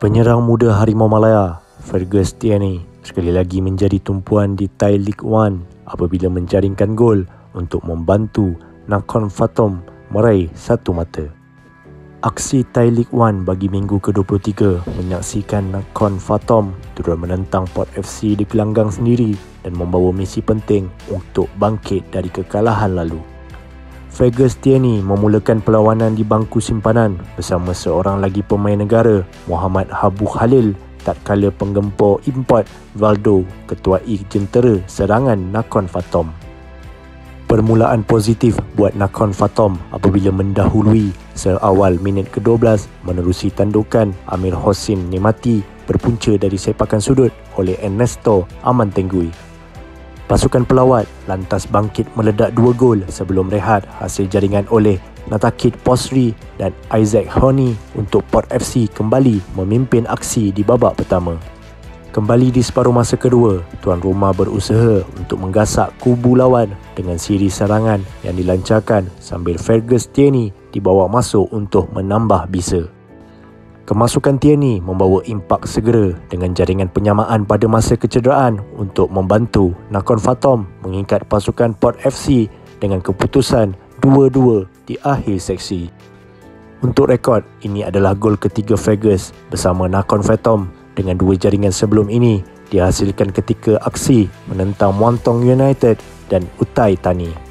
Penyerang muda Harimau Malaya, Fergus Tierney, sekali lagi menjadi tumpuan di Thai League One apabila menjaringkan gol untuk membantu Nakhon Phanom meraih satu mata. Aksi Thai League One bagi minggu ke-23 menyaksikan Nakhon Phanom turut menentang Port FC di gelanggang sendiri dan membawa misi penting untuk bangkit dari kekalahan lalu. Fergus Tierney memulakan perlawanan di bangku simpanan bersama seorang lagi pemain negara, Muhammad Habu Khalil, tatkala penggempur import Valdo ketuai jentera serangan Nakhon Phanom. Permulaan positif buat Nakhon Phanom apabila mendahului seawal minit ke-12 menerusi tandukan Amir Hossin Nemati berpunca dari sepakan sudut oleh Ernesto Amantenggui. Pasukan pelawat lantas bangkit meledak 2 gol sebelum rehat hasil jaringan oleh Natakit Posri dan Isaac Honey untuk Port FC kembali memimpin aksi di babak pertama. Kembali di separuh masa kedua, tuan rumah berusaha untuk menggasak kubu lawan dengan siri serangan yang dilancarkan sambil Fergus Tierney dibawa masuk untuk menambah bisa. Kemasukan Tierney membawa impak segera dengan jaringan penyamaan pada masa kecederaan untuk membantu Nakhon Phanom mengikat pasukan Port FC dengan keputusan 2-2 di akhir seksi. Untuk rekod, ini adalah gol ketiga Fergus bersama Nakhon Phanom dengan 2 jaringan sebelum ini dihasilkan ketika aksi menentang Muangthong United dan Uthai Thani.